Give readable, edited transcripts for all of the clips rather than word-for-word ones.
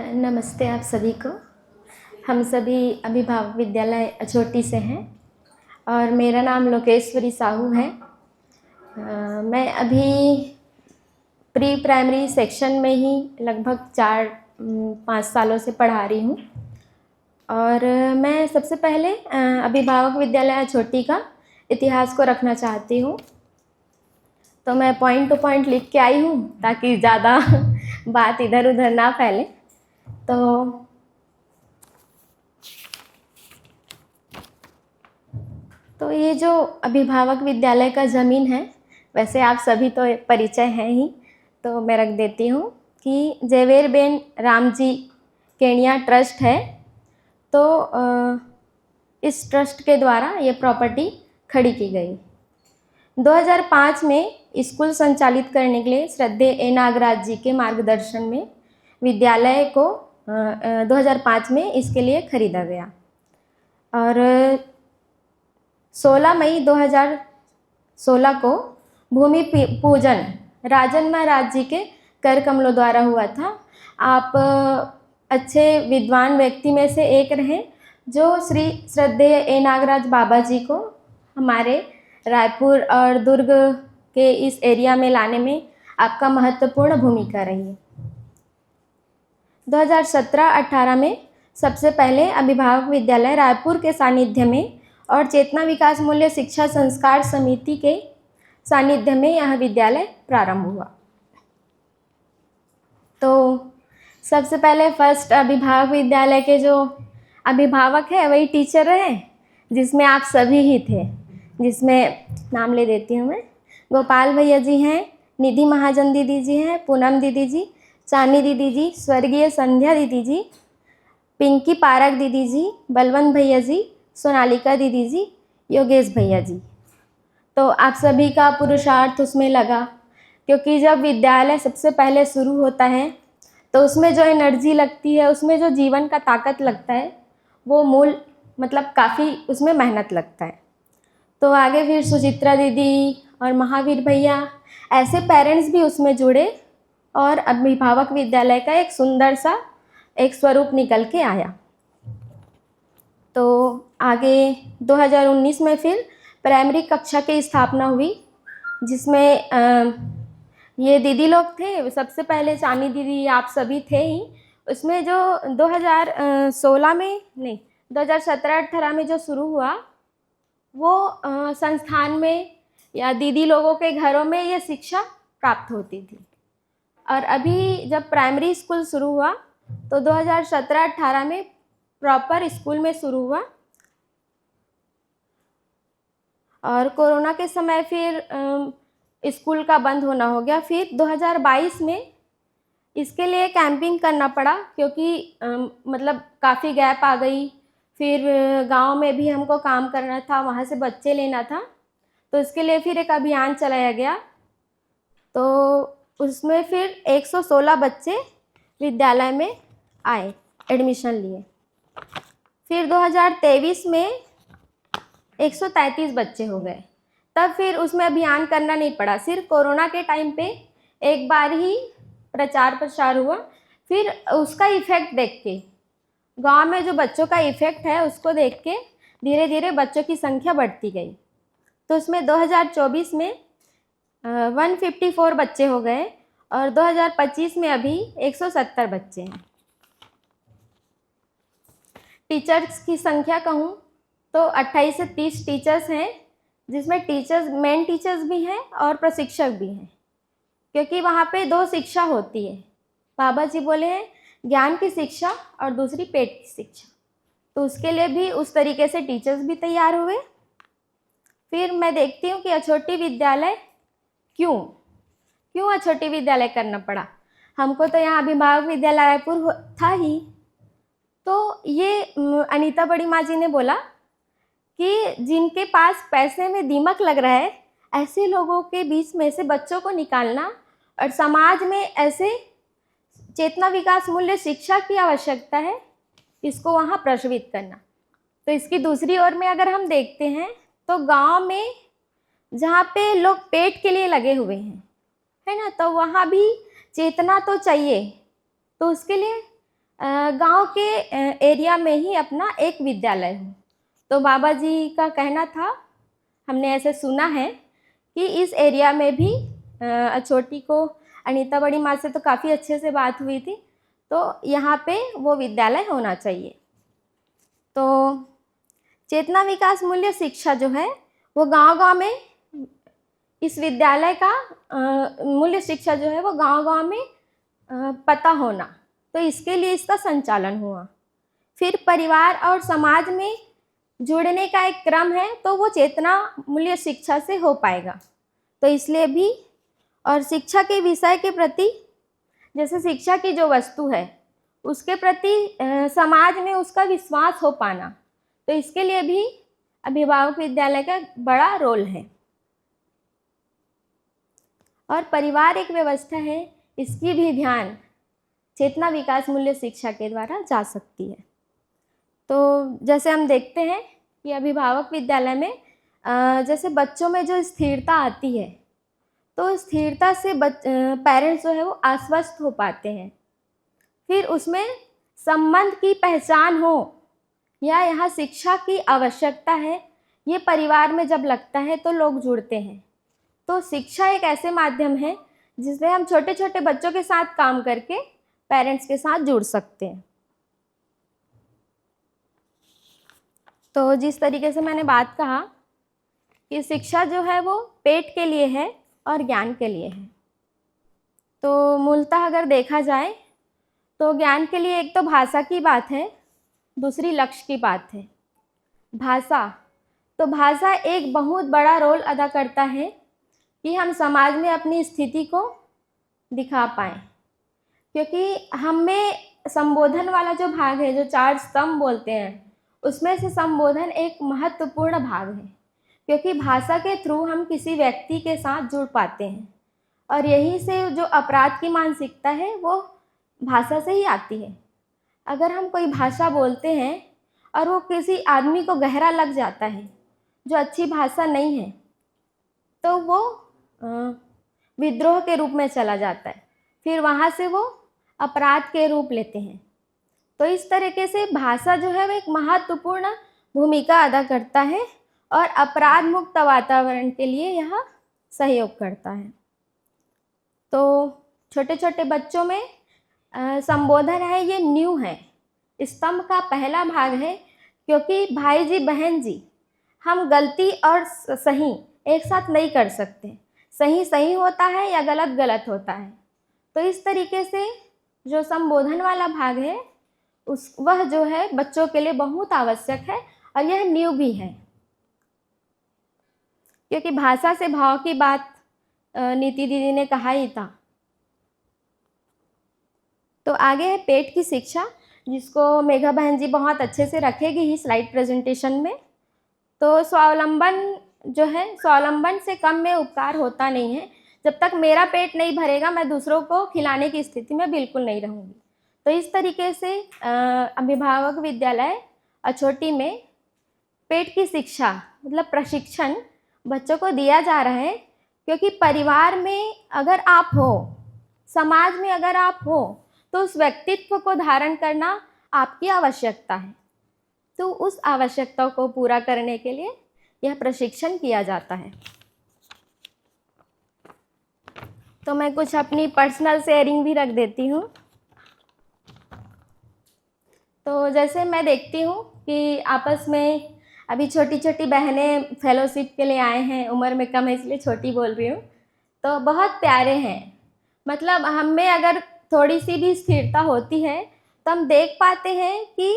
नमस्ते आप सभी को। हम सभी अभिभावक विद्यालय अछोटी से हैं और मेरा नाम लोकेश्वरी साहू है। मैं अभी प्री प्राइमरी सेक्शन में ही लगभग 4-5 सालों से पढ़ा रही हूँ और मैं सबसे पहले अभिभावक विद्यालय अछोटी का इतिहास को रखना चाहती हूँ। तो मैं पॉइंट टू पॉइंट लिख के आई हूँ ताकि ज़्यादा बात इधर उधर ना फैले। तो ये जो अभिभावक विद्यालय का ज़मीन है, वैसे आप सभी तो परिचय हैं ही, तो मैं रख देती हूँ कि जेवेरबेन रामजी केनिया ट्रस्ट है। तो इस ट्रस्ट के द्वारा ये प्रॉपर्टी खड़ी की गई। 2005 में स्कूल संचालित करने के लिए श्रद्धेय ए नागराज जी के मार्गदर्शन में विद्यालय को 2005 में इसके लिए खरीदा गया और 16 मई 2016 को भूमि पूजन राजन महाराज जी के कर कमलों द्वारा हुआ था। आप अच्छे विद्वान व्यक्ति में से एक रहे जो श्री श्रद्धेय ए नागराज बाबा जी को हमारे रायपुर और दुर्ग के इस एरिया में लाने में आपका महत्वपूर्ण भूमिका रही है। 2017-18 में सबसे पहले अभिभावक विद्यालय रायपुर के सानिध्य में और चेतना विकास मूल्य शिक्षा संस्कार समिति के सानिध्य में यह विद्यालय प्रारंभ हुआ। तो सबसे पहले फर्स्ट अभिभावक विद्यालय के जो अभिभावक है वही टीचर रहे, जिसमें आप सभी ही थे, जिसमें नाम ले देती हूँ मैं। गोपाल भैया जी हैं, निधि महाजन दीदी जी हैं, पूनम दीदी जी, चांदी दीदी जी, स्वर्गीय संध्या दीदी जी, पिंकी पारक दीदी जी, बलवंत भैया जी, सोनालिका दीदी जी, योगेश भैया जी। तो आप सभी का पुरुषार्थ उसमें लगा, क्योंकि जब विद्यालय सबसे पहले शुरू होता है तो उसमें जो एनर्जी लगती है, उसमें जो जीवन का ताकत लगता है, वो मूल मतलब काफ़ी उसमें मेहनत लगता है। तो आगे फिर सुचित्रा दीदी और महावीर भैया ऐसे पेरेंट्स भी उसमें जुड़े और अभिभावक विद्यालय का एक सुंदर सा एक स्वरूप निकल के आया। तो आगे 2019 में फिर प्राइमरी कक्षा की स्थापना हुई, जिसमें ये दीदी लोग थे। सबसे पहले चांदी दीदी आप सभी थे ही। उसमें जो 2017-18 में जो शुरू हुआ, वो संस्थान में या दीदी लोगों के घरों में ये शिक्षा प्राप्त होती थी। और अभी जब प्राइमरी स्कूल शुरू हुआ तो 2017-18 में प्रॉपर स्कूल में शुरू हुआ और कोरोना के समय फिर स्कूल का बंद होना हो गया। फिर 2022 में इसके लिए कैंपिंग करना पड़ा, क्योंकि मतलब काफ़ी गैप आ गई। फिर गांव में भी हमको काम करना था, वहाँ से बच्चे लेना था, तो इसके लिए फिर एक अभियान चलाया गया। तो उसमें फिर 116 बच्चे विद्यालय में आए, एडमिशन लिए। फिर 2023 में 133 बच्चे हो गए। तब फिर उसमें अभियान करना नहीं पड़ा, सिर्फ कोरोना के टाइम पे एक बार ही प्रचार प्रसार हुआ। फिर उसका इफ़ेक्ट देख के, गांव में जो बच्चों का इफ़ेक्ट है उसको देख के धीरे धीरे बच्चों की संख्या बढ़ती गई। तो उसमें 2024 में 154 बच्चे हो गए और 2025 में अभी 170 बच्चे हैं। टीचर्स की संख्या कहूँ तो 28 से 30 टीचर्स हैं, जिसमें मेन टीचर्स भी हैं और प्रशिक्षक भी हैं, क्योंकि वहाँ पे 2 शिक्षा होती है। बाबा जी बोले हैं ज्ञान की शिक्षा और दूसरी पेट की शिक्षा, तो उसके लिए भी उस तरीके से टीचर्स भी तैयार हुए। फिर मैं देखती हूँ कि अछोटी विद्यालय क्यों अछोटी विद्यालय करना पड़ा। हमको तो यहाँ अभिभावक विद्यालय रायपुर था ही। तो ये अनीता बड़ी माँ जी ने बोला कि जिनके पास पैसे में दीमक लग रहा है, ऐसे लोगों के बीच में से बच्चों को निकालना और समाज में ऐसे चेतना विकास मूल्य शिक्षा की आवश्यकता है, इसको वहाँ प्रचलित करना। तो इसकी दूसरी ओर में अगर हम देखते हैं तो गांव में जहाँ पे लोग पेट के लिए लगे हुए हैं, है ना, तो वहाँ भी चेतना तो चाहिए। तो उसके लिए गांव के एरिया में ही अपना एक विद्यालय हो। तो बाबा जी का कहना था, हमने ऐसे सुना है कि इस एरिया में भी छोटी को अनीता बड़ी माँ से तो काफ़ी अच्छे से बात हुई थी, तो यहाँ पे वो विद्यालय होना चाहिए। तो चेतना विकास मूल्य शिक्षा जो है वो गांव-गांव में, इस विद्यालय का मूल्य शिक्षा जो है वो गांव-गांव में पता होना, तो इसके लिए इसका संचालन हुआ। फिर परिवार और समाज में जुड़ने का एक क्रम है, तो वो चेतना मूल्य शिक्षा से हो पाएगा। तो इसलिए भी, और शिक्षा के विषय के प्रति, जैसे शिक्षा की जो वस्तु है उसके प्रति समाज में उसका विश्वास हो पाना, तो इसके लिए भी अभिभावक विद्यालय का बड़ा रोल है। और परिवार एक व्यवस्था है, इसकी भी ध्यान चेतना विकास मूल्य शिक्षा के द्वारा जा सकती है। तो जैसे हम देखते हैं कि अभिभावक विद्यालय में जैसे बच्चों में जो स्थिरता आती है, तो स्थिरता से पेरेंट्स जो है वो आश्वस्त हो पाते हैं। फिर उसमें संबंध की पहचान हो या यहाँ शिक्षा की आवश्यकता है, ये परिवार में जब लगता है तो लोग जुड़ते हैं। तो शिक्षा एक ऐसे माध्यम है जिसमें हम छोटे छोटे बच्चों के साथ काम करके पेरेंट्स के साथ जुड़ सकते हैं। तो जिस तरीके से मैंने बात कहा कि शिक्षा जो है वो पेट के लिए है और ज्ञान के लिए है, तो मूलतः अगर देखा जाए तो ज्ञान के लिए एक तो भाषा की बात है, दूसरी लक्ष्य की बात है। भाषा, तो भाषा एक बहुत बड़ा रोल अदा करता है कि हम समाज में अपनी स्थिति को दिखा पाएँ, क्योंकि हमें संबोधन वाला जो भाग है, जो 4 स्तंभ बोलते हैं, उसमें से संबोधन एक महत्वपूर्ण भाग है, क्योंकि भाषा के थ्रू हम किसी व्यक्ति के साथ जुड़ पाते हैं। और यहीं से जो अपराध की मानसिकता है वो भाषा से ही आती है। अगर हम कोई भाषा बोलते हैं और वो किसी आदमी को गहरा लग जाता है, जो अच्छी भाषा नहीं है, तो वो विद्रोह के रूप में चला जाता है, फिर वहाँ से वो अपराध के रूप लेते हैं। तो इस तरीके से भाषा जो है वो एक महत्वपूर्ण भूमिका अदा करता है और अपराध मुक्त वातावरण के लिए यह सहयोग करता है। तो छोटे छोटे बच्चों में संबोधन है, ये न्यू है, स्तंभ का पहला भाग है, क्योंकि भाई जी बहन जी, हम गलती और सही एक साथ नहीं कर सकते। सही सही होता है या गलत गलत होता है। तो इस तरीके से जो संबोधन वाला भाग है वह जो है बच्चों के लिए बहुत आवश्यक है, और यह न्यू भी है, क्योंकि भाषा से भाव की बात नीति दीदी ने कहा ही था। तो आगे है पेट की शिक्षा, जिसको मेघा बहन जी बहुत अच्छे से रखेगी ही स्लाइड प्रेजेंटेशन में। तो स्वावलंबन जो है, स्वावलंबन से कम में उपकार होता नहीं है। जब तक मेरा पेट नहीं भरेगा, मैं दूसरों को खिलाने की स्थिति में बिल्कुल नहीं रहूँगी। तो इस तरीके से अभिभावक विद्यालय अछोटी में पेट की शिक्षा मतलब प्रशिक्षण बच्चों को दिया जा रहा है, क्योंकि परिवार में अगर आप हो, समाज में अगर आप हो, तो उस व्यक्तित्व को धारण करना आपकी आवश्यकता है। तो उस आवश्यकता को पूरा करने के लिए यह प्रशिक्षण किया जाता है। तो मैं कुछ अपनी पर्सनल शेयरिंग भी रख देती हूँ। तो जैसे मैं देखती हूँ कि आपस में अभी छोटी छोटी बहनें फेलोशिप के लिए आए हैं, उम्र में कम है इसलिए छोटी बोल रही हूँ, तो बहुत प्यारे हैं। मतलब हम में अगर थोड़ी सी भी स्थिरता होती है तो हम देख पाते हैं कि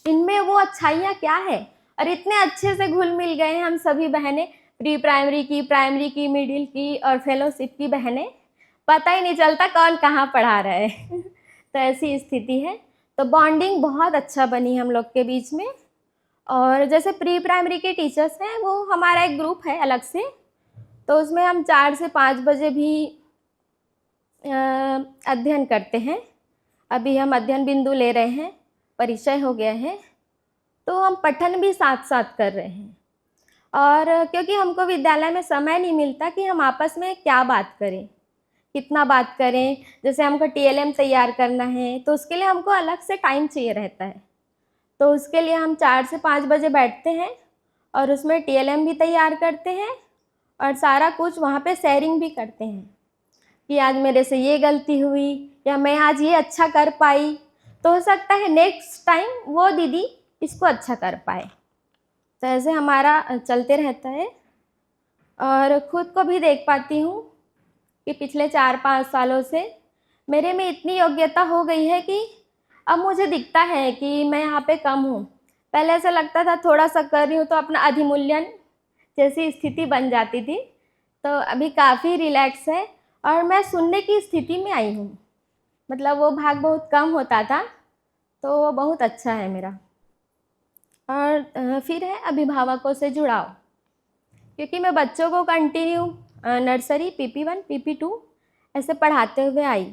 इनमें वो अच्छाइयाँ क्या है, और इतने अच्छे से घुल मिल गए हैं हम सभी बहनें, प्री प्राइमरी की, प्राइमरी की, मिडिल की और फेलोशिप की बहनें, पता ही नहीं चलता कौन कहाँ पढ़ा रहा है। तो ऐसी स्थिति है। तो बॉन्डिंग बहुत अच्छा बनी हम लोग के बीच में। और जैसे प्री प्राइमरी के टीचर्स हैं, वो हमारा एक ग्रुप है अलग से, तो उसमें हम 4 से 5 बजे भी अध्ययन करते हैं। अभी हम अध्ययन बिंदु ले रहे हैं, परिचय हो गया है, तो हम पठन भी साथ साथ कर रहे हैं। और क्योंकि हमको विद्यालय में समय नहीं मिलता कि हम आपस में क्या बात करें, कितना बात करें। जैसे हमको टीएलएम तैयार करना है तो उसके लिए हमको अलग से टाइम चाहिए रहता है, तो उसके लिए हम 4 से 5 बजे बैठते हैं और उसमें टीएलएम भी तैयार करते हैं और सारा कुछ वहाँ पे शेयरिंग भी करते हैं कि आज मेरे से ये गलती हुई या मैं आज ये अच्छा कर पाई, तो हो सकता है नेक्स्ट टाइम वो दीदी इसको अच्छा कर पाए। तो ऐसे हमारा चलते रहता है। और ख़ुद को भी देख पाती हूँ कि पिछले 4-5 सालों से मेरे में इतनी योग्यता हो गई है कि अब मुझे दिखता है कि मैं यहाँ पे कम हूँ। पहले ऐसा लगता था थोड़ा सा कर रही हूँ तो अपना अधिमूल्यन जैसी स्थिति बन जाती थी, तो अभी काफ़ी रिलैक्स है और मैं सुनने की स्थिति में आई हूँ। मतलब वो भाग बहुत कम होता था, तो वो बहुत अच्छा है मेरा। और फिर है अभिभावकों से जुड़ाव, क्योंकि मैं बच्चों को कंटिन्यू नर्सरी PP1 PP2 ऐसे पढ़ाते हुए आई,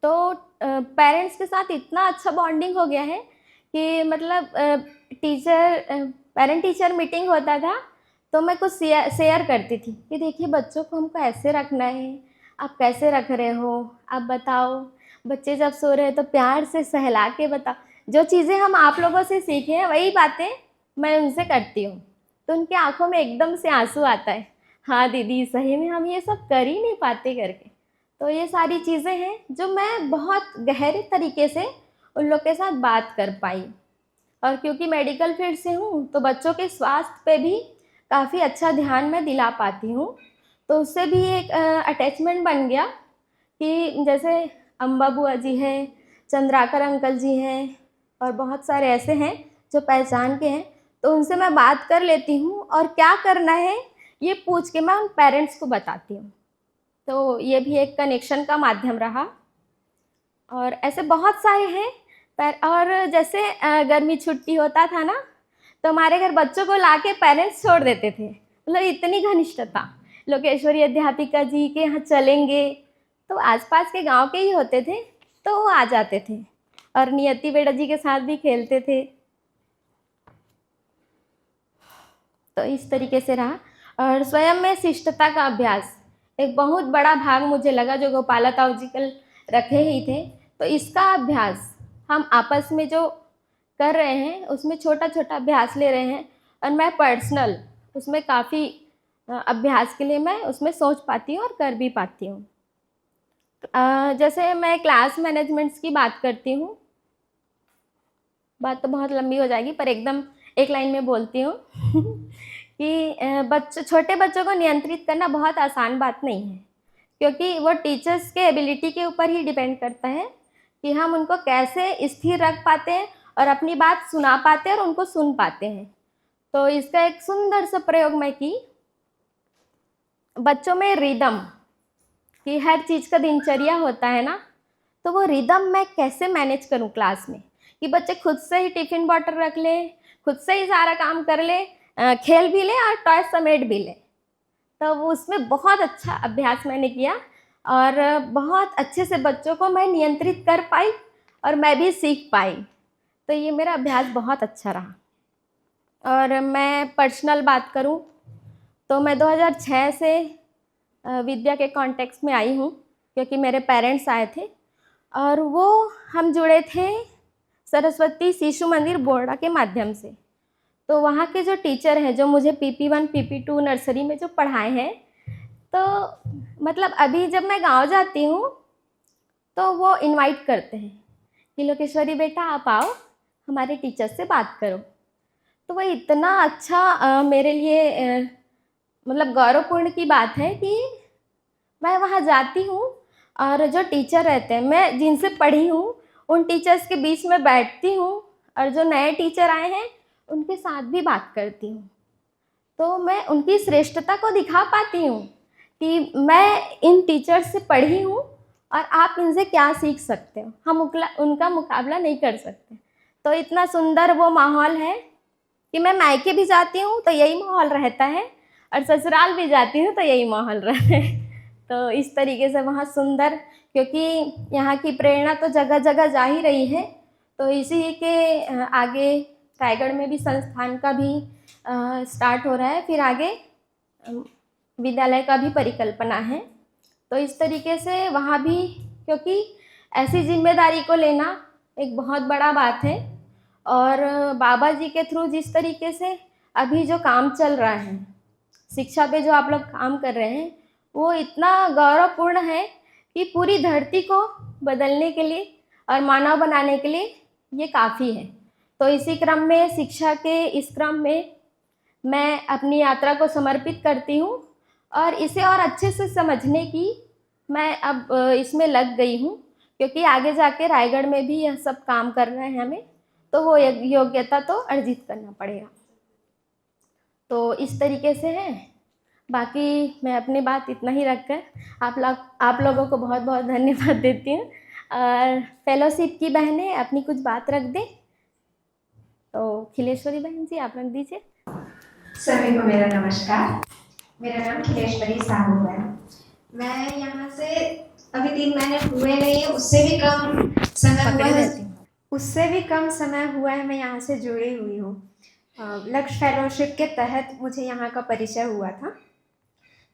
तो पेरेंट्स के साथ इतना अच्छा बॉन्डिंग हो गया है कि मतलब पेरेंट टीचर मीटिंग होता था तो मैं कुछ शेयर करती थी कि देखिए बच्चों को हमको ऐसे रखना है, आप कैसे रख रहे हो, आप बताओ। बच्चे जब सो रहे हैं तो प्यार से सहला के बताओ। जो चीज़ें हम आप लोगों से सीखे हैं वही बातें मैं उनसे करती हूँ, तो उनकी आंखों में एकदम से आंसू आता है, हाँ दीदी सही में हम ये सब कर ही नहीं पाते करके। तो ये सारी चीज़ें हैं जो मैं बहुत गहरे तरीके से उन लोग के साथ बात कर पाई। और क्योंकि मेडिकल फील्ड से हूँ तो बच्चों के स्वास्थ्य पे भी काफ़ी अच्छा ध्यान मैं दिला पाती हूँ, तो उससे भी एक अटैचमेंट बन गया कि जैसे अम्बा बुआ जी हैं, चंद्राकर अंकल जी हैं और बहुत सारे ऐसे हैं जो पहचान के हैं, तो उनसे मैं बात कर लेती हूँ और क्या करना है ये पूछ के मैं उन पेरेंट्स को बताती हूँ। तो ये भी एक कनेक्शन का माध्यम रहा। और ऐसे बहुत सारे हैं और जैसे गर्मी छुट्टी होता था ना, तो हमारे घर बच्चों को लाके पेरेंट्स छोड़ देते थे। मतलब इतनी घनिष्ठता, लोकेश्वरी अध्यापिका जी के यहाँ चलेंगे, तो आसपास के गांव के ही होते थे, तो वो आ जाते थे और नियति बेड़ा जी के साथ भी खेलते थे। तो इस तरीके से रहा। और स्वयं में शिष्टता का अभ्यास एक बहुत बड़ा भाग मुझे लगा, जो गोपाला ताऊ जी कल रखे ही थे। तो इसका अभ्यास हम आपस में जो कर रहे हैं उसमें छोटा छोटा अभ्यास ले रहे हैं, और मैं पर्सनल उसमें काफ़ी अभ्यास के लिए मैं उसमें सोच पाती हूँ और कर भी पाती हूँ। जैसे मैं क्लास मैनेजमेंट्स की बात करती हूँ, बात तो बहुत लंबी हो जाएगी पर एकदम एक लाइन में बोलती हूँ कि छोटे बच्चों को नियंत्रित करना बहुत आसान बात नहीं है, क्योंकि वो टीचर्स के एबिलिटी के ऊपर ही डिपेंड करता है कि हम उनको कैसे स्थिर रख पाते हैं और अपनी बात सुना पाते हैं और उनको सुन पाते हैं। तो इसका एक सुंदर सा प्रयोग मैं की, बच्चों में रिदम कि हर चीज़ का दिनचर्या होता है ना, तो वो रिदम मैं कैसे मैनेज करूं क्लास में कि बच्चे खुद से ही टिफ़िन बॉटल रख लें, खुद से ही सारा काम कर ले, खेल भी लें और टॉय समेट भी लें। तो वो उसमें बहुत अच्छा अभ्यास मैंने किया और बहुत अच्छे से बच्चों को मैं नियंत्रित कर पाई और मैं भी सीख पाई। तो ये मेरा अभ्यास बहुत अच्छा रहा। और मैं पर्सनल बात करूं तो मैं 2006 से विद्या के कॉन्टेक्स्ट में आई हूं, क्योंकि मेरे पेरेंट्स आए थे और वो हम जुड़े थे सरस्वती शिशु मंदिर बोर्डा के माध्यम से। तो वहाँ के जो टीचर हैं जो मुझे PP1 PP2 नर्सरी में जो पढ़ाए हैं, तो मतलब अभी जब मैं गांव जाती हूँ तो वो इनवाइट करते हैं कि लोकेश्वरी बेटा आप आओ, हमारे टीचर से बात करो। तो वो इतना अच्छा मेरे लिए मतलब गौरवपूर्ण की बात है कि मैं वहाँ जाती हूँ और जो टीचर रहते हैं, मैं जिनसे पढ़ी हूँ उन टीचर्स के बीच में बैठती हूँ और जो नए टीचर आए हैं उनके साथ भी बात करती हूँ। तो मैं उनकी श्रेष्ठता को दिखा पाती हूँ कि मैं इन टीचर्स से पढ़ी हूँ और आप इनसे क्या सीख सकते हो, हम उनका मुकाबला नहीं कर सकते। तो इतना सुंदर वो माहौल है कि मैं मायके भी जाती हूँ तो यही माहौल रहता है और ससुराल भी जाती हूँ तो यही माहौल रहता है। तो इस तरीके से वहाँ सुंदर, क्योंकि यहाँ की प्रेरणा तो जगह जगह जा ही रही है, तो इसी के आगे रायगढ़ में भी संस्थान का भी स्टार्ट हो रहा है, फिर आगे विद्यालय का भी परिकल्पना है। तो इस तरीके से वहाँ भी, क्योंकि ऐसी जिम्मेदारी को लेना एक बहुत बड़ा बात है, और बाबा जी के थ्रू जिस तरीके से अभी जो काम चल रहा है, शिक्षा पे जो आप लोग काम कर रहे हैं, वो इतना गौरवपूर्ण है कि पूरी धरती को बदलने के लिए और मानव बनाने के लिए ये काफ़ी है। तो इसी क्रम में, शिक्षा के इस क्रम में मैं अपनी यात्रा को समर्पित करती हूँ, और इसे और अच्छे से समझने की मैं अब इसमें लग गई हूँ, क्योंकि आगे जाके रायगढ़ में भी यह सब काम करना है हमें, तो वो योग्यता तो अर्जित करना पड़ेगा। तो इस तरीके से है। बाकी मैं अपनी बात इतना ही रखकर आप लोगों को बहुत बहुत धन्यवाद देती हूँ। और फेलोशिप की बहनें अपनी कुछ बात रख दें। तो खिलेश्वरी बहन जी, आप रख दीजिए। सभी को मेरा नमस्कार। मेरा नाम खिलेश्वरी साहू है। मैं यहाँ से अभी 3 महीने हुए नहीं है, उससे भी कम समय हुआ है मैं यहाँ से जुड़ी हुई हूँ। लक्ष्य फेलोशिप के तहत मुझे यहाँ का परिचय हुआ था।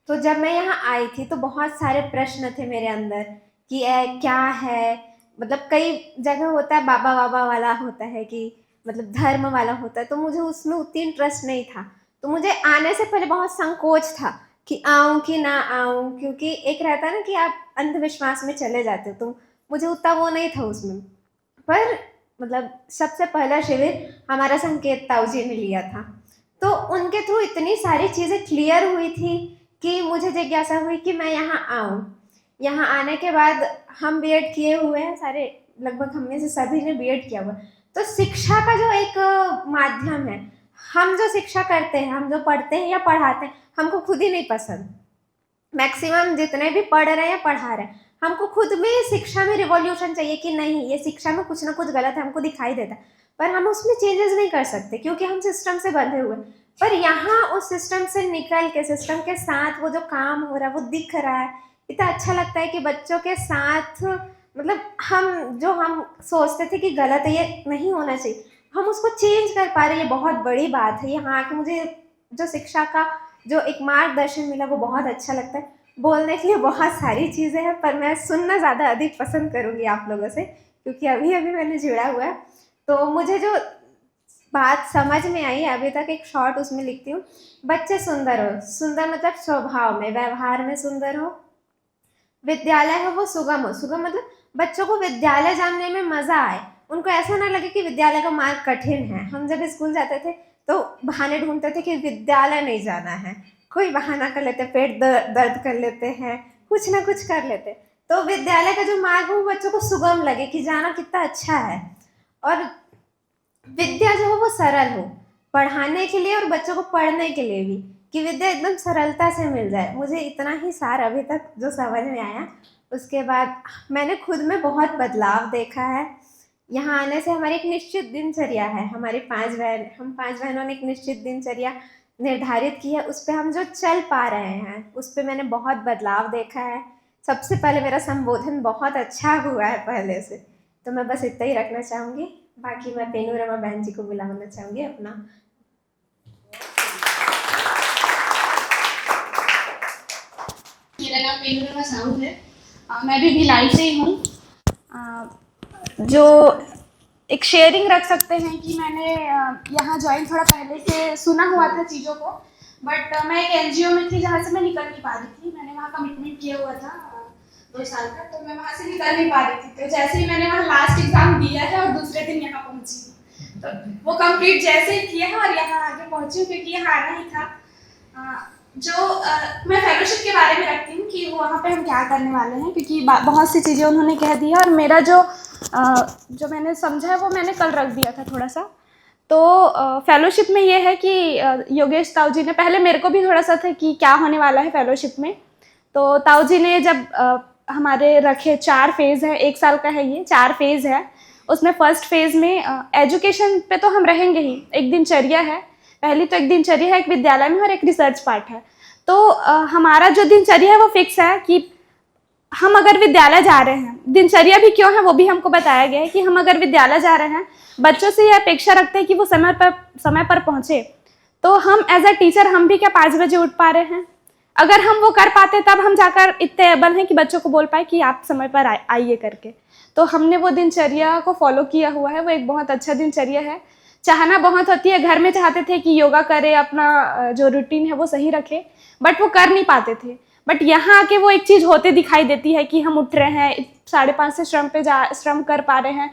तो जब मैं यहाँ आई थी तो बहुत सारे प्रश्न थे मेरे अंदर कि क्या है, मतलब कई जगह होता है बाबा बाबा वाला होता है कि मतलब धर्म वाला होता है, तो मुझे उसमें उतनी इंटरेस्ट नहीं था। तो मुझे आने से पहले बहुत संकोच था कि आऊँ कि ना आऊँ, क्योंकि एक रहता है ना कि आप अंधविश्वास में चले जाते हो, तो मुझे उतना वो नहीं था उसमें। पर मतलब सबसे पहला शिविर हमारा संकेत ताऊ जी ने लिया था, तो उनके थ्रू इतनी सारी चीज़ें क्लियर हुई थी कि मुझे जिज्ञासा हुई कि मैं यहाँ आऊँ। यहाँ आने के बाद हम बीएड किए हुए हैं सारे, लगभग हम में से सभी ने बीएड किया हुआ। तो शिक्षा का जो एक माध्यम है, हम जो शिक्षा करते हैं, हम जो पढ़ते हैं या पढ़ाते हैं, हमको खुद ही नहीं पसंद। मैक्सिमम जितने भी पढ़ रहे हैं पढ़ा रहे हैं, हमको खुद में शिक्षा में रिवॉल्यूशन चाहिए कि नहीं, ये शिक्षा में कुछ ना कुछ गलत है, हमको दिखाई देता है, पर हम उसमें चेंजेस नहीं कर सकते क्योंकि हम सिस्टम से बंधे हुए। पर यहाँ उस सिस्टम से निकल के सिस्टम के साथ वो जो काम हो रहा है वो दिख रहा है, इतना अच्छा लगता है कि बच्चों के साथ मतलब हम सोचते थे कि गलत है, ये नहीं होना चाहिए, हम उसको चेंज कर पा रहे हैं, ये बहुत बड़ी बात है। यहाँ आके मुझे जो शिक्षा का जो एक मार्गदर्शन मिला वो बहुत अच्छा लगता है। बोलने के लिए बहुत सारी चीज़ें हैं, पर मैं सुनना ज़्यादा अधिक पसंद करूँगी आप लोगों से, क्योंकि अभी अभी मैंने जुड़ा हुआ है। तो मुझे जो बात समझ में आई अभी तक, एक शॉर्ट उसमें लिखती हूँ। बच्चे सुंदर हो, सुंदर मतलब स्वभाव में, व्यवहार में सुंदर हो। विद्यालय हो वो सुगम हो, सुगम मतलब बच्चों को विद्यालय जाने में मज़ा आए, उनको ऐसा ना लगे कि विद्यालय का मार्ग कठिन है। हम जब स्कूल जाते थे तो बहाने ढूंढते थे कि विद्यालय नहीं जाना है, कोई बहाना कर लेते, पेट दर्द कर लेते हैं, कुछ ना कुछ कर लेते। तो विद्यालय का जो मार्ग हो बच्चों को सुगम लगे कि जाना कितना अच्छा है। और विद्या जो हो वो सरल हो, पढ़ाने के लिए और बच्चों को पढ़ने के लिए भी, कि विद्या एकदम सरलता से मिल जाए। मुझे इतना ही सार अभी तक जो समझ में आया। उसके बाद मैंने खुद में बहुत बदलाव देखा है। यहाँ आने से हमारी एक निश्चित दिनचर्या है, हमारी 5 बहनों ने एक निश्चित दिनचर्या निर्धारित की है, उस पर हम जो चल पा रहे हैं उस पर मैंने बहुत बदलाव देखा है। सबसे पहले मेरा संबोधन बहुत अच्छा हुआ है पहले से, तो मैं बस इतना ही रखना चाहूँगी। बाकी मैं पेनू रमा बहन जी को बुलाना चाहूँगी अपना। मेरा नाम पेनू रमा साहू है, मैं भी भिलाई से ही हूँ। जो एक शेयरिंग रख सकते हैं कि मैंने यहाँ ज्वाइन थोड़ा पहले से सुना हुआ था चीज़ों को, बट मैं एक एनजीओ में थी जहाँ से मैं निकल नहीं पा रही थी। मैंने वहाँ कमिटमेंट किया हुआ था 2 साल का, तो मैं वहाँ से निकल नहीं पा रही थी। तो जैसे ही मैंने वहाँ लास्ट एग्ज़ाम दिया है और दूसरे दिन यहाँ पहुँची, तो वो कंप्लीट जैसे ही किया है और यहाँ आगे पहुँची हूँ, क्योंकि यहाँ आना ही था। मैं फेलोशिप के बारे में रखती हूँ कि वहाँ पे हम क्या करने वाले हैं, क्योंकि बहुत सी चीज़ें उन्होंने कह दी है और मेरा जो मैंने समझा है वो मैंने कल रख दिया था थोड़ा सा। तो फेलोशिप में ये है कि योगेश ताऊ जी ने पहले मेरे को भी थोड़ा सा था कि क्या होने वाला है फेलोशिप में। तो ताऊ जी ने जब हमारे रखे 4 फेज़ है, 1 साल का है ये, 4 फेज़ है। उसमें फर्स्ट फेज़ में एजुकेशन पे तो हम रहेंगे ही, एक दिनचर्या है, पहली तो एक दिनचर्या है, एक विद्यालय में और एक रिसर्च पार्ट है। तो हमारा जो दिनचर्या है वो फिक्स है कि हम अगर विद्यालय जा रहे हैं, दिनचर्या भी क्यों है वो भी हमको बताया गया है कि हम अगर विद्यालय जा रहे हैं, बच्चों से ये अपेक्षा रखते हैं कि वो समय पर पहुँचे। तो हम एज अ टीचर हम भी क्या 5 बजे उठ पा रहे हैं? अगर हम वो कर पाते तब हम जाकर इतने एबल हैं कि बच्चों को बोल पाए कि आप समय पर आइए करके। तो हमने वो दिनचर्या को फॉलो किया हुआ है, वो एक बहुत अच्छा दिनचर्या है। चाहना बहुत होती है, घर में चाहते थे कि योगा करे, अपना जो रूटीन है वो सही रखे, बट वो कर नहीं पाते थे। बट यहाँ आके वो एक चीज़ होते दिखाई देती है कि हम उठ रहे हैं 5:30 से श्रम कर पा रहे हैं,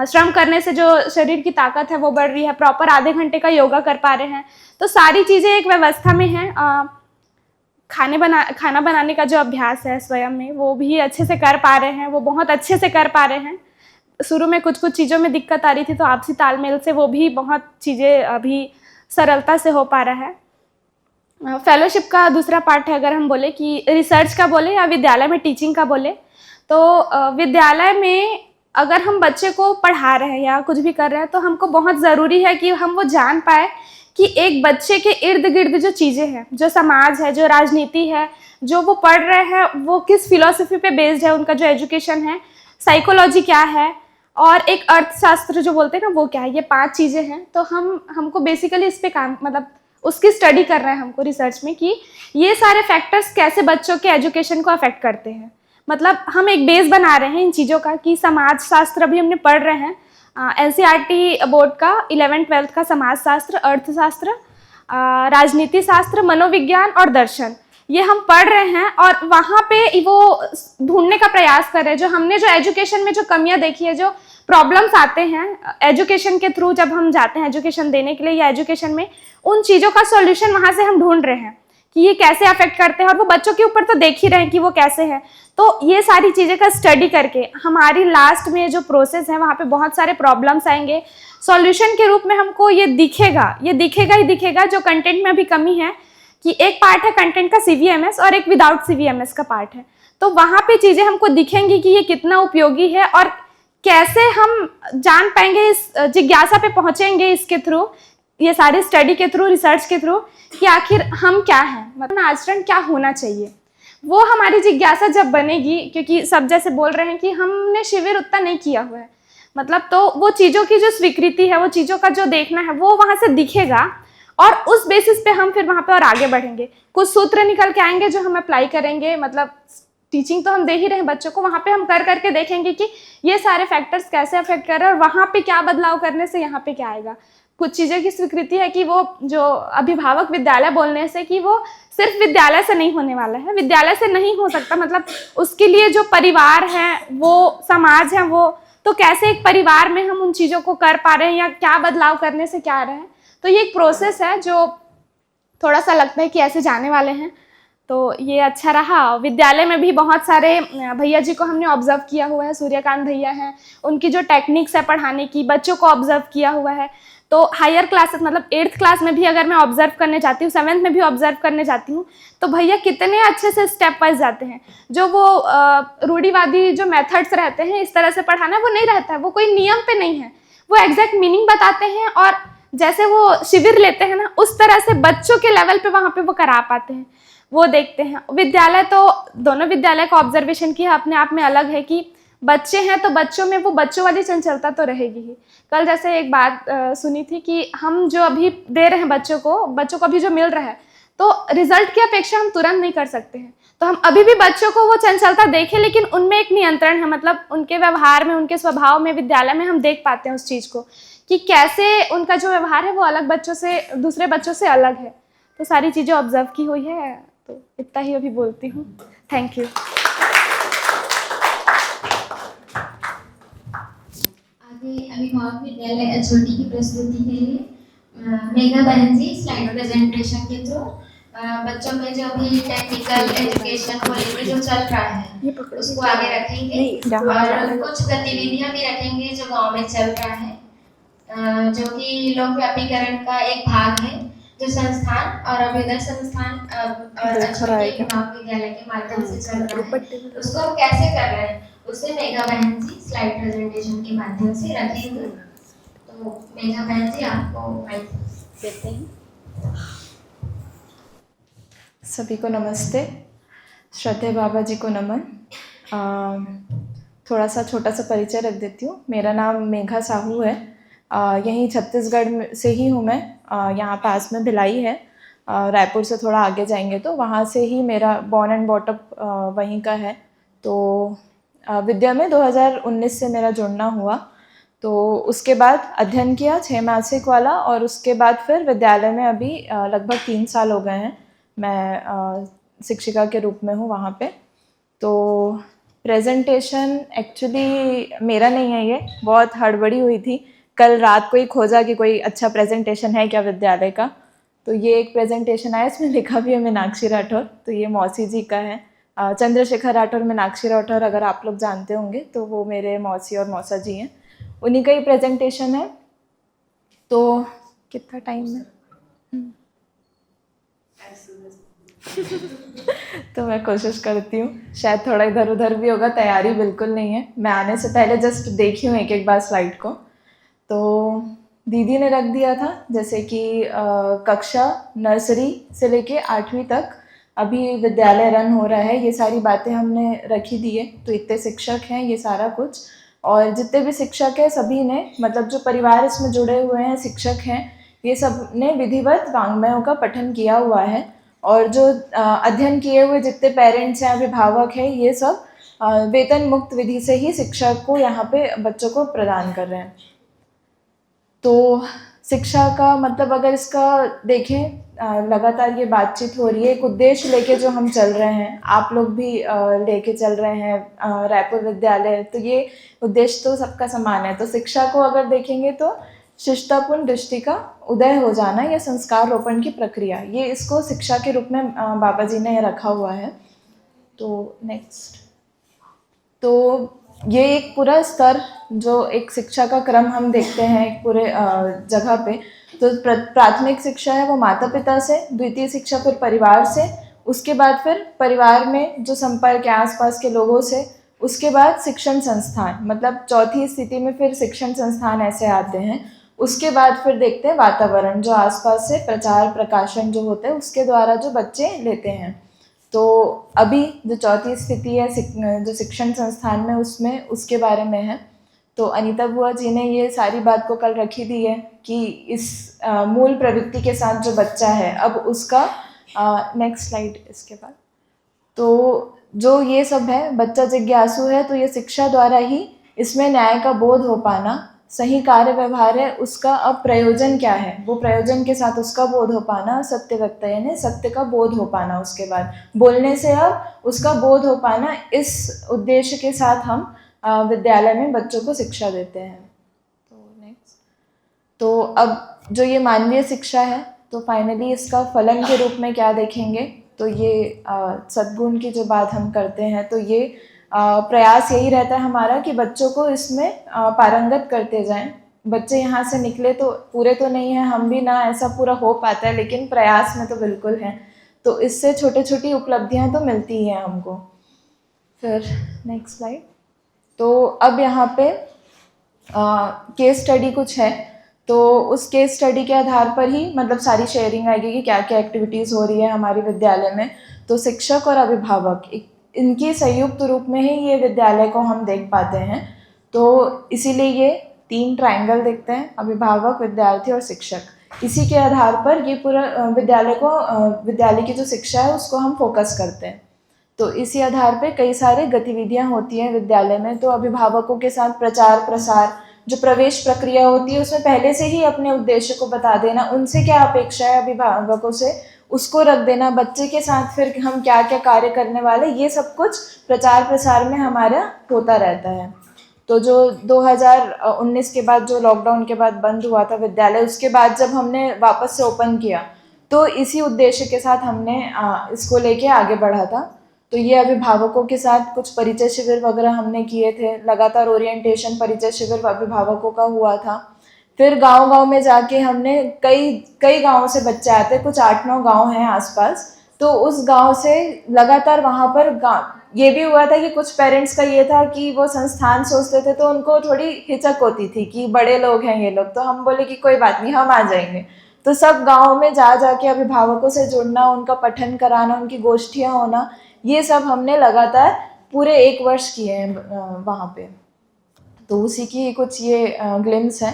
श्रम करने से जो शरीर की ताकत है वो बढ़ रही है, प्रॉपर आधे घंटे का योगा कर पा रहे हैं। तो सारी चीज़ें एक व्यवस्था में हैं। खाना बनाने का जो अभ्यास है स्वयं में, वो भी अच्छे से कर पा रहे हैं, वो बहुत अच्छे से कर पा रहे हैं। शुरू में कुछ चीज़ों में दिक्कत आ रही थी, तो आपसी तालमेल से वो भी बहुत चीज़ें अभी सरलता से हो पा रहा है। फेलोशिप का दूसरा पार्ट है, अगर हम बोले कि रिसर्च का बोले या विद्यालय में टीचिंग का बोले, तो विद्यालय में अगर हम बच्चे को पढ़ा रहे हैं या कुछ भी कर रहे हैं, तो हमको बहुत ज़रूरी है कि हम वो जान पाए कि एक बच्चे के इर्द गिर्द जो चीज़ें हैं, जो समाज है, जो राजनीति है, जो वो पढ़ रहे हैं, वो किस फिलॉसफी पे बेस्ड है, उनका जो एजुकेशन है, साइकोलॉजी क्या है, और एक अर्थशास्त्र जो बोलते हैं ना वो क्या है। ये 5 चीज़ें हैं। तो हमको बेसिकली इस पे काम, मतलब उसकी स्टडी कर रहे हैं हमको रिसर्च में कि ये सारे फैक्टर्स कैसे बच्चों के एजुकेशन को अफेक्ट करते हैं। मतलब हम एक बेस बना रहे हैं इन चीज़ों का कि समाज शास्त्र अभी हमने पढ़ रहे हैं, NCERT बोर्ड का 11th-12th का समाज शास्त्र, अर्थशास्त्र, राजनीति शास्त्र, मनोविज्ञान और दर्शन, ये हम पढ़ रहे हैं। और वहाँ पे वो ढूंढने का प्रयास कर रहे हैं जो हमने जो एजुकेशन में जो कमियां देखी है, जो प्रॉब्लम्स आते हैं एजुकेशन के थ्रू जब हम जाते हैं एजुकेशन देने के लिए या एजुकेशन में, उन चीज़ों का सॉल्यूशन वहाँ से हम ढूंढ रहे हैं कि ये कैसे अफेक्ट करते हैं। और वो बच्चों के ऊपर तो देख ही रहे हैं कि वो कैसे है। तो ये सारी चीज़ें का स्टडी करके हमारी लास्ट में जो प्रोसेस है वहाँ पे बहुत सारे प्रॉब्लम्स आएंगे। सॉल्यूशन के रूप में हमको ये दिखेगा ही दिखेगा जो कंटेंट में अभी कमी है, कि एक पार्ट है कंटेंट का CVMS और एक विदाउट CVMS का पार्ट है। तो वहाँ पे चीज़ें हमको दिखेंगी कि ये कितना उपयोगी है और कैसे हम जान पाएंगे, इस जिज्ञासा पे पहुँचेंगे इसके थ्रू, ये सारी स्टडी के थ्रू, रिसर्च के थ्रू, कि आखिर हम क्या हैं, मतलब आचरण क्या होना चाहिए। वो हमारी जिज्ञासा जब बनेगी, क्योंकि सब जैसे बोल रहे हैं कि हमने शिविर उतना नहीं किया हुआ है, मतलब तो वो चीज़ों की जो स्वीकृति है, वो चीज़ों का जो देखना है, वो वहाँ से दिखेगा और उस बेसिस पे हम फिर वहाँ पे और आगे बढ़ेंगे। कुछ सूत्र निकल के आएंगे जो हम अप्लाई करेंगे। मतलब टीचिंग तो हम दे ही रहे हैं बच्चों को, वहाँ पे हम कर करके देखेंगे कि ये सारे फैक्टर्स कैसे अफेक्ट कर रहे हैं और वहाँ पे क्या बदलाव करने से यहाँ पे क्या आएगा। कुछ चीज़ों की स्वीकृति है कि वो जो अभिभावक विद्यालय बोलने से, कि वो सिर्फ विद्यालय से नहीं होने वाला है, विद्यालय से नहीं हो सकता। मतलब उसके लिए जो परिवार है, वो समाज है, वो तो कैसे एक परिवार में हम उन चीज़ों को कर पा रहे हैं या क्या बदलाव करने से क्या आ रहे हैं। तो ये एक प्रोसेस है जो थोड़ा सा लगता है कि ऐसे जाने वाले हैं। तो ये अच्छा रहा। विद्यालय में भी बहुत सारे भैया जी को हमने ऑब्जर्व किया हुआ है, सूर्यकांत भैया हैं, उनकी जो टेक्निक्स है पढ़ाने की, बच्चों को ऑब्जर्व किया हुआ है। तो हायर क्लासेस, मतलब 8th क्लास में भी अगर मैं ऑब्जर्व करने जाती हूँ, 7th में भी ऑब्जर्व करने जाती हूँ, तो भैया कितने अच्छे से स्टेप वाइज जाते हैं। जो वो रूढ़िवादी जो मेथड्स रहते हैं इस तरह से पढ़ाना, वो नहीं रहता है, वो कोई नियम पे नहीं है, वो एग्जैक्ट मीनिंग बताते हैं और जैसे वो शिविर लेते हैं ना, उस तरह से बच्चों के लेवल पे वहाँ पे वो करा पाते हैं, वो देखते हैं। विद्यालय तो दोनों विद्यालय का ऑब्जर्वेशन की अपने आप में अलग है कि बच्चे हैं तो बच्चों में वो बच्चों वाली चंचलता तो रहेगी ही। कल जैसे एक बात सुनी थी कि हम जो अभी दे रहे हैं बच्चों को अभी जो मिल रहा है, तो रिजल्ट की अपेक्षा हम तुरंत नहीं कर सकते हैं। तो हम अभी भी बच्चों को वो चंचलता देखें, लेकिन उनमें एक नियंत्रण है। मतलब उनके व्यवहार में, उनके स्वभाव में विद्यालय में हम देख पाते हैं उस चीज़ को कि कैसे उनका जो व्यवहार है वो अलग बच्चों से, दूसरे बच्चों से अलग है। तो सारी चीज़ें ऑब्जर्व की हुई है। तो इतना ही अभी बोलती हूँ। Thank you. आगे अभिभावक विद्यालय अछोटी की प्रस्तुति के लिए मेघा बहन जी स्लाइड प्रेजेंटेशन के थ्रू बच्चों में जो भी टेक्निकल एजुकेशन को लेकर जो चल रहा है उसको आगे रखेंगे और कुछ गतिविधियां भी रखेंगे जो गांव में चल रहा है, जो कि लोक व्यापीकरण का एक भाग है, जो संस्थान और अभ्युदय संस्थान और अछोटी अभिभावक विद्यालय के माध्यम से चल रहा है, उसको हम कैसे कर रहे हैं उसे मेघा बहन जी स्लाइड प्रेजेंटेशन के माध्यम से रखेंगे। तो मेघा बहन जी आपको माइक देते हैं। सभी को नमस्ते। श्रद्धेय बाबा जी को नमन। थोड़ा सा छोटा सा परिचय रख देती हूँ। मेरा नाम मेघा साहू है। यहीं छत्तीसगढ़ से ही हूँ मैं। यहाँ पास में भिलाई है। रायपुर से थोड़ा आगे जाएंगे तो वहाँ से ही मेरा बॉर्न एंड बॉटअप वहीं का है। तो विद्या में 2019 से मेरा जुड़ना हुआ। तो उसके बाद अध्ययन किया 6 मासिक वाला, और उसके बाद फिर विद्यालय में अभी लगभग 3 साल हो गए हैं मैं शिक्षिका के रूप में हूँ वहाँ पे। तो प्रेजेंटेशन एक्चुअली मेरा नहीं है, ये बहुत हड़बड़ी हुई थी। कल रात को ही खोजा कि कोई अच्छा प्रेजेंटेशन है क्या विद्यालय का, तो ये एक प्रेजेंटेशन आया, इसमें लिखा भी है मीनाक्षी राठौर। तो ये मौसी जी का है, चंद्रशेखर राठौर, मीनाक्षी राठौर अगर आप लोग जानते होंगे तो वो मेरे मौसी और मौसा जी हैं, उन्हीं का ही प्रेजेंटेशन है। तो कितना टाइम है? तो मैं कोशिश करती हूँ, शायद थोड़ा इधर उधर भी होगा, तैयारी बिल्कुल नहीं है। मैं आने से पहले जस्ट देखी हूँ एक बार स्लाइड को। तो दीदी ने रख दिया था जैसे कि कक्षा नर्सरी से लेके 8वीं तक अभी विद्यालय रन हो रहा है, ये सारी बातें हमने रखी दी है। तो इतने शिक्षक हैं, ये सारा कुछ, और जितने भी शिक्षक हैं सभी ने, मतलब जो परिवार इसमें जुड़े हुए हैं शिक्षक हैं, ये सब ने विधिवत वाङ्मयों का पठन किया हुआ है। और जो अध्ययन किए हुए जितने पेरेंट्स हैं, अभिभावक हैं, ये सब वेतन मुक्त विधि से ही शिक्षा को यहाँ पे बच्चों को प्रदान कर रहे हैं। तो शिक्षा का मतलब अगर इसका देखें, लगातार ये बातचीत हो रही है, एक उद्देश्य लेके जो हम चल रहे हैं, आप लोग भी लेके चल रहे हैं रायपुर विद्यालय, तो ये उद्देश्य तो सबका समान है। तो शिक्षा को अगर देखेंगे तो शिष्टापूर्ण दृष्टि का उदय हो जाना या संस्कार रोपण की प्रक्रिया, ये इसको शिक्षा के रूप में बाबा जी ने रखा हुआ है। तो नेक्स्ट, तो ये एक पूरा स्तर, जो एक शिक्षा का क्रम हम देखते हैं एक पूरे जगह पे। तो प्राथमिक शिक्षा है वो माता पिता से, द्वितीय शिक्षा फिर परिवार से, उसके बाद फिर परिवार में जो संपर्क है आसपास के लोगों से, उसके बाद शिक्षण संस्थान, मतलब चौथी स्थिति में फिर शिक्षण संस्थान ऐसे आते हैं। उसके बाद फिर देखते हैं वातावरण, जो आसपास से प्रचार प्रकाशन जो होते हैं उसके द्वारा जो बच्चे लेते हैं। तो अभी जो चौथी स्थिति है जो शिक्षण संस्थान में, उसमें उसके बारे में है। तो अनीता बुआ जी ने ये सारी बात को कल रखी दी है कि इस मूल प्रवृत्ति के साथ जो बच्चा है, अब उसका नेक्स्ट स्लाइड इसके बाद, तो जो ये सब है, बच्चा जिज्ञासु है तो ये शिक्षा द्वारा ही इसमें न्याय का बोध हो पाना, सही कार्य व्यवहार है उसका अब प्रयोजन क्या है, वो प्रयोजन के साथ उसका बोध हो पाना, सत्य व्यक्त यानी सत्य का बोध हो पाना, उसके बाद बोलने से अब उसका बोध हो पाना, इस उद्देश्य के साथ हम विद्यालय में बच्चों को शिक्षा देते हैं। तो नेक्स्ट, तो अब जो ये मानवीय शिक्षा है, तो फाइनली इसका फलन के रूप में क्या देखेंगे, तो ये सद्गुण की जो बात हम करते हैं, तो ये प्रयास यही रहता है हमारा कि बच्चों को इसमें पारंगत करते जाएं। बच्चे यहाँ से निकले तो पूरे तो नहीं है, हम भी ना ऐसा पूरा हो पाता है, लेकिन प्रयास में तो बिल्कुल है। तो इससे छोटी छोटी उपलब्धियाँ तो मिलती ही हैं हमको। फिर नेक्स्ट स्लाइड, तो अब यहाँ पे केस स्टडी कुछ है, तो उस केस स्टडी के आधार पर ही मतलब सारी शेयरिंग आएगी कि क्या क्या एक्टिविटीज़ हो रही है हमारे विद्यालय में। तो शिक्षक और अभिभावक इनकी संयुक्त रूप में ही ये विद्यालय को हम देख पाते हैं। तो इसीलिए ये 3 ट्रायंगल देखते हैं, अभिभावक, विद्यार्थी और शिक्षक। इसी के आधार पर ये पूरा विद्यालय की जो शिक्षा है उसको हम फोकस करते हैं। तो इसी आधार पे कई सारे गतिविधियां होती हैं विद्यालय में। तो अभिभावकों के साथ प्रचार प्रसार, जो प्रवेश प्रक्रिया होती है उसमें पहले से ही अपने उद्देश्य को बता देना, उनसे क्या अपेक्षा है अभिभावकों से उसको रख देना, बच्चे के साथ फिर हम क्या क्या कार्य करने वाले, ये सब कुछ प्रचार प्रसार में हमारा होता रहता है। तो जो 2019 के बाद जो लॉकडाउन के बाद बंद हुआ था विद्यालय, उसके बाद जब हमने वापस से ओपन किया तो इसी उद्देश्य के साथ हमने इसको लेके आगे बढ़ा था। तो ये अभिभावकों के साथ कुछ परिचय शिविर वगैरह हमने किए थे, लगातार ओरिएंटेशन परिचय शिविर अभिभावकों का हुआ था। फिर गांव-गांव में जाके हमने कई गांवों से बच्चे आते, कुछ 8-9 गांव हैं आसपास, तो उस गांव से लगातार वहाँ पर ये भी हुआ था कि कुछ पेरेंट्स का ये था कि वो संस्थान सोचते थे तो उनको थोड़ी हिचक होती थी कि बड़े लोग हैं ये लोग, तो हम बोले कि कोई बात नहीं, हम आ जाएंगे। तो सब गाँव में जा के अभिभावकों से जुड़ना, उनका पठन कराना, उनकी गोष्ठियाँ होना, ये सब हमने लगातार पूरे 1 वर्ष किए हैं वहाँ पे। तो उसी की कुछ ये ग्लिम्स है।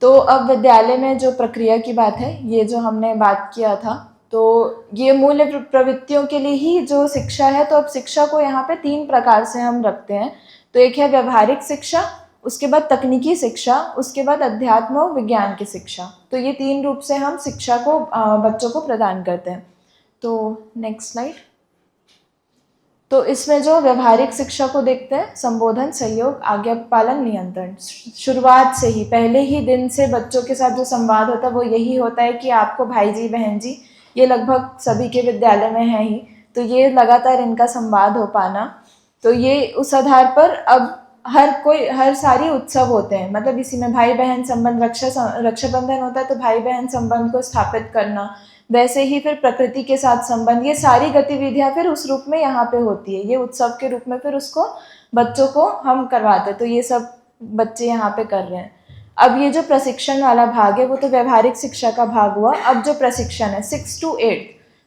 तो अब विद्यालय में जो प्रक्रिया की बात है, ये जो हमने बात किया था, तो ये मूल्य प्रवृत्तियों के लिए ही जो शिक्षा है, तो अब शिक्षा को यहाँ पे 3 प्रकार से हम रखते हैं। तो एक है व्यवहारिक शिक्षा, उसके बाद तकनीकी शिक्षा, उसके बाद अध्यात्म और विज्ञान की शिक्षा। तो ये 3 रूप से हम शिक्षा को बच्चों को प्रदान करते हैं। तो नेक्स्ट स्लाइड। तो इसमें जो व्यवहारिक शिक्षा को देखते हैं, संबोधन, सहयोग, आज्ञा पालन, नियंत्रण। शुरुआत से ही, पहले ही दिन से बच्चों के साथ जो संवाद होता है वो यही होता है कि आपको भाई जी बहन जी, ये लगभग सभी के विद्यालय में है ही, तो ये लगातार इनका संवाद हो पाना। तो ये उस आधार पर अब हर सारी उत्सव होते हैं, मतलब इसी में भाई बहन संबंध, रक्षाबंधन होता है तो भाई बहन संबंध को स्थापित करना, वैसे ही फिर प्रकृति के साथ संबंध, ये सारी गतिविधियां फिर उस रूप में यहाँ पे होती है, ये उत्सव के रूप में फिर उसको बच्चों को हम करवाते हैं। तो ये सब बच्चे यहाँ पे कर रहे हैं। अब ये जो प्रशिक्षण वाला भाग है वो तो व्यवहारिक शिक्षा का भाग हुआ। अब जो प्रशिक्षण है 6 to 8,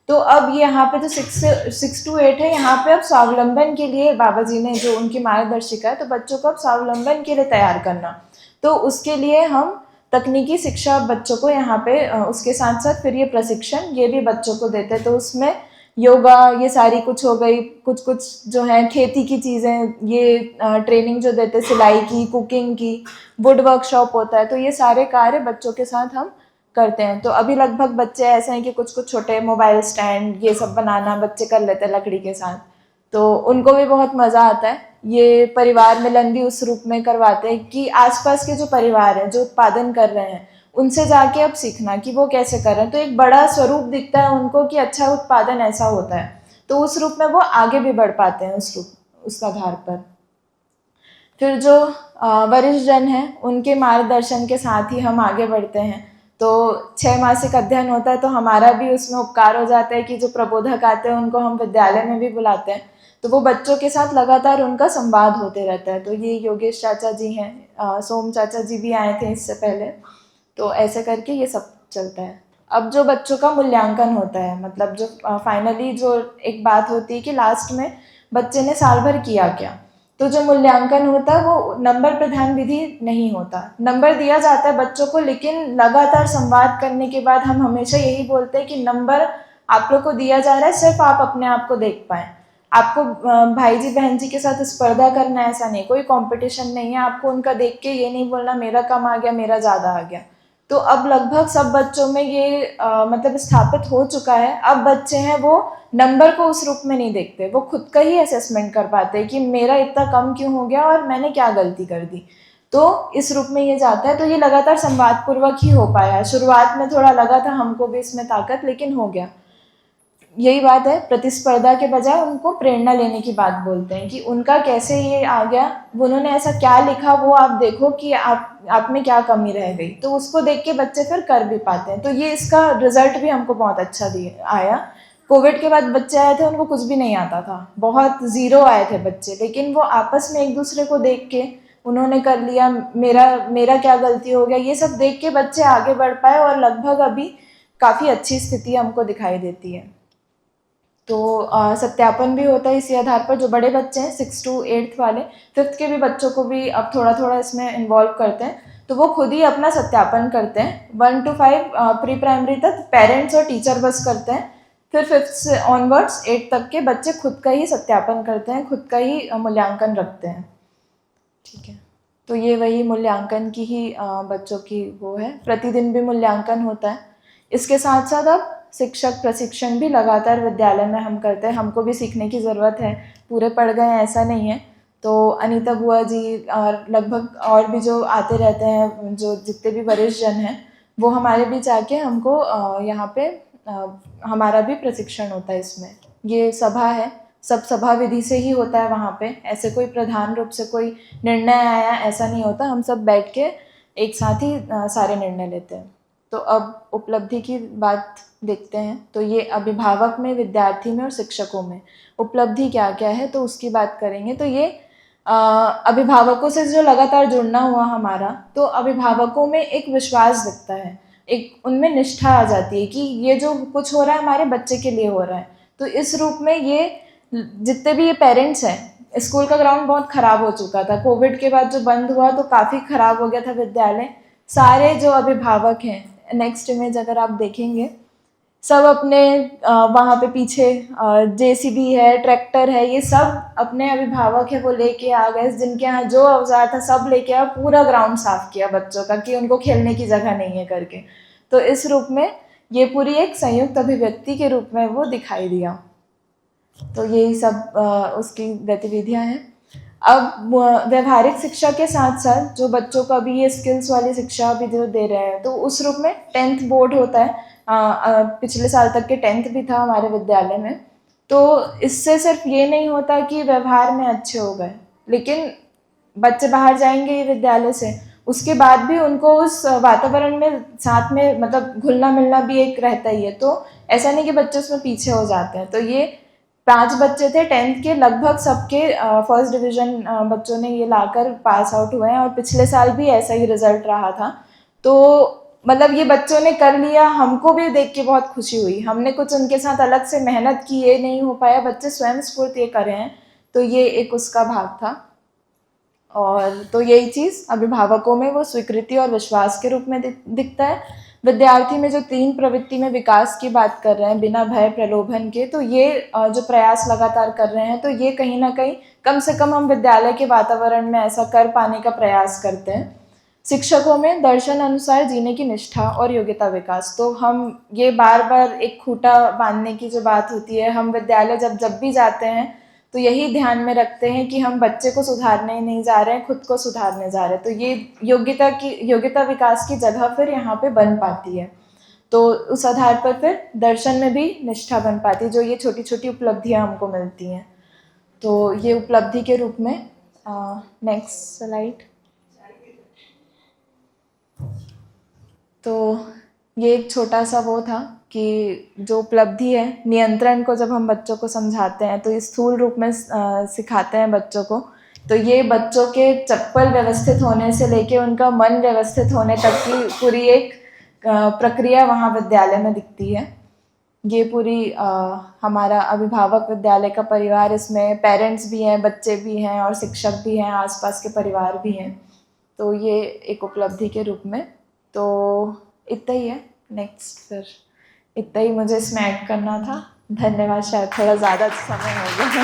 तो अब यहाँ पे जो 6 to 8 है, यहाँ पे अब स्वावलंबन के लिए बाबा जी ने जो उनकी मार्गदर्शिका है, तो बच्चों को अब स्वावलंबन के लिए तैयार करना, तो उसके लिए हम तकनीकी शिक्षा बच्चों को यहाँ पे उसके साथ साथ फिर ये प्रशिक्षण ये भी बच्चों को देते हैं। तो उसमें योगा ये सारी कुछ हो गई, कुछ जो है खेती की चीज़ें, ये ट्रेनिंग जो देते, सिलाई की, कुकिंग की, वुड वर्कशॉप होता है, तो ये सारे कार्य बच्चों के साथ हम करते हैं। तो अभी लगभग बच्चे ऐसे हैं कि कुछ छोटे मोबाइल स्टैंड ये सब बनाना बच्चे कर लेते हैं लकड़ी के साथ, तो उनको भी बहुत मज़ा आता है। ये परिवार मिलन भी उस रूप में करवाते हैं कि आसपास के जो परिवार हैं जो उत्पादन कर रहे हैं उनसे जाके अब सीखना कि वो कैसे कर रहे हैं, तो एक बड़ा स्वरूप दिखता है उनको कि अच्छा उत्पादन ऐसा होता है, तो उस रूप में वो आगे भी बढ़ पाते हैं उस आधार पर। फिर जो वरिष्ठ जन हैं उनके मार्गदर्शन के साथ ही हम आगे बढ़ते हैं। तो 6 मासिक अध्ययन होता है, तो हमारा भी उसमें उपकार हो जाता है कि जो प्रबोधक आते हैं उनको हम विद्यालय में भी बुलाते हैं, तो वो बच्चों के साथ लगातार उनका संवाद होते रहता है। तो ये योगेश चाचा जी हैं, सोम चाचा जी भी आए थे इससे पहले, तो ऐसे करके ये सब चलता है। अब जो बच्चों का मूल्यांकन होता है, मतलब जो फाइनली जो एक बात होती है कि लास्ट में बच्चे ने साल भर किया क्या, तो जो मूल्यांकन होता है वो नंबर प्रधान विधि नहीं होता। नंबर दिया जाता है बच्चों को, लेकिन लगातार संवाद करने के बाद हम हमेशा यही बोलते हैं कि नंबर आप लोग को दिया जा रहा है सिर्फ आप अपने आप को देख पाएँ। आपको भाई जी बहन जी के साथ स्पर्धा करना ऐसा नहीं, कोई कंपटीशन नहीं है। आपको उनका देख के ये नहीं बोलना मेरा कम आ गया, मेरा ज़्यादा आ गया। तो अब लगभग सब बच्चों में ये मतलब स्थापित हो चुका है। अब बच्चे हैं वो नंबर को उस रूप में नहीं देखते, वो खुद का ही असेसमेंट कर पाते हैं कि मेरा इतना कम क्यों हो गया और मैंने क्या गलती कर दी, तो इस रूप में ये जाता है। तो ये लगातार संवाद पूर्वक ही हो पाया है। शुरुआत में थोड़ा लगा था हमको भी इसमें ताकत, लेकिन हो गया। यही बात है, प्रतिस्पर्धा के बजाय उनको प्रेरणा लेने की बात बोलते हैं कि उनका कैसे ये आ गया, उन्होंने ऐसा क्या लिखा, वो आप देखो कि आप में क्या कमी रह गई, तो उसको देख के बच्चे फिर कर भी पाते हैं। तो ये इसका रिजल्ट भी हमको बहुत अच्छा आया। कोविड के बाद बच्चे आए थे, उनको कुछ भी नहीं आता था, बहुत ज़ीरो आए थे बच्चे, लेकिन वो आपस में एक दूसरे को देख के उन्होंने कर लिया, मेरा क्या गलती हो गया, ये सब देख के बच्चे आगे बढ़ पाए और लगभग अभी काफ़ी अच्छी स्थिति हमको दिखाई देती है। तो सत्यापन भी होता है इसी आधार पर। जो बड़े बच्चे हैं 6 to 8 वाले, 5th के भी बच्चों को भी अब थोड़ा थोड़ा इसमें इन्वॉल्व करते हैं, तो वो खुद ही अपना सत्यापन करते हैं। 1 to 5 प्री प्राइमरी तक पेरेंट्स और टीचर बस करते हैं, फिर 5th से ऑनवर्ड्स 8 तक के बच्चे खुद का ही सत्यापन करते हैं, खुद का ही मूल्यांकन रखते हैं। ठीक है, तो ये वही मूल्यांकन की ही बच्चों की वो है, प्रतिदिन भी मूल्यांकन होता है। इसके साथ साथ अब शिक्षक प्रशिक्षण भी लगातार विद्यालय में हम करते हैं। हमको भी सीखने की ज़रूरत है, पूरे पढ़ गए हैं ऐसा नहीं है। तो अनीता बुआ जी और लगभग और भी जो आते रहते हैं, जो जितने भी वरिष्ठ जन हैं, वो हमारे बीच आके हमको यहाँ पे हमारा भी प्रशिक्षण होता है इसमें। ये सभा है, सब सभा विधि से ही होता है वहाँ पे, ऐसे कोई प्रधान रूप से कोई निर्णय आया ऐसा नहीं होता, हम सब बैठ के एक साथ ही सारे निर्णय लेते हैं। तो अब उपलब्धि की बात देखते हैं। तो ये अभिभावक में, विद्यार्थी में और शिक्षकों में उपलब्धि क्या क्या है, तो उसकी बात करेंगे। तो ये अभिभावकों से जो लगातार जुड़ना हुआ हमारा, तो अभिभावकों में एक विश्वास दिखता है, एक उनमें निष्ठा आ जाती है कि ये जो कुछ हो रहा है हमारे बच्चे के लिए हो रहा है। तो इस रूप में ये जितने भी ये पेरेंट्स हैं, स्कूल का ग्राउंड बहुत ख़राब हो चुका था, कोविड के बाद जो बंद हुआ तो काफ़ी ख़राब हो गया था विद्यालय। सारे जो अभिभावक हैं, नेक्स्ट इमेज अगर आप देखेंगे, सब अपने वहाँ पे पीछे जेसीबी है, ट्रैक्टर है, ये सब अपने अभिभावक है वो लेके आ गए, जिनके यहाँ जो औजार था सब लेके आया, पूरा ग्राउंड साफ किया बच्चों का कि उनको खेलने की जगह नहीं है करके। तो इस रूप में ये पूरी एक संयुक्त अभिव्यक्ति के रूप में वो दिखाई दिया। तो यही सब उसकी गतिविधियाँ हैं। अब व्यवहारिक शिक्षा के साथ साथ जो बच्चों को अभी ये स्किल्स वाली शिक्षा भी जो दे रहे हैं, तो उस रूप में 10th बोर्ड होता है। पिछले साल तक के 10th भी था हमारे विद्यालय में। तो इससे सिर्फ ये नहीं होता कि व्यवहार में अच्छे हो गए, लेकिन बच्चे बाहर जाएंगे ये विद्यालय से, उसके बाद भी उनको उस वातावरण में साथ में मतलब घुलना मिलना भी एक रहता ही है। तो ऐसा नहीं कि बच्चे उसमें पीछे हो जाते हैं। तो ये 5 बच्चे थे 10th के, लगभग सबके फर्स्ट डिवीज़न बच्चों ने ये लाकर पास आउट हुए हैं, और पिछले साल भी ऐसा ही रिजल्ट रहा था। तो मतलब ये बच्चों ने कर लिया, हमको भी देख के बहुत खुशी हुई। हमने कुछ उनके साथ अलग से मेहनत की, ये नहीं हो पाया, बच्चे स्वयं स्फूर्त ये कर रहे हैं, तो ये एक उसका भाग था। और तो यही चीज़ अभिभावकों में वो स्वीकृति और विश्वास के रूप में दिखता है। विद्यार्थी में जो 3 प्रवृत्ति में विकास की बात कर रहे हैं बिना भय प्रलोभन के, तो ये जो प्रयास लगातार कर रहे हैं, तो ये कहीं ना कहीं कम से कम हम विद्यालय के वातावरण में ऐसा कर पाने का प्रयास करते हैं। शिक्षकों में दर्शन अनुसार जीने की निष्ठा और योग्यता विकास, तो हम ये बार बार एक खूंटा बांधने की जो बात होती है, हम विद्यालय जब भी जाते हैं तो यही ध्यान में रखते हैं कि हम बच्चे को सुधारने नहीं जा रहे हैं, खुद को सुधारने जा रहे हैं। तो ये योग्यता विकास की जगह फिर यहाँ पे बन पाती है। तो उस आधार पर फिर दर्शन में भी निष्ठा बन पाती है, जो ये छोटी छोटी उपलब्धियाँ हमको मिलती हैं। तो ये उपलब्धि के रूप में नेक्स्ट स्लाइड। तो ये एक छोटा सा वो था कि जो उपलब्धि है, नियंत्रण को जब हम बच्चों को समझाते हैं तो इस स्थूल रूप में सिखाते हैं बच्चों को। तो ये बच्चों के चप्पल व्यवस्थित होने से लेके उनका मन व्यवस्थित होने तक की पूरी एक प्रक्रिया वहाँ विद्यालय में दिखती है। ये पूरी हमारा अभिभावक विद्यालय का परिवार, इसमें पेरेंट्स भी हैं, बच्चे भी हैं और शिक्षक भी हैं, आसपास के परिवार भी हैं। तो ये एक उपलब्धि के रूप में तो इतना ही है। नेक्स्ट फिर इतना ही मुझे इसमें ऐड करना था। धन्यवाद, शायद थोड़ा ज़्यादा समय हो गया।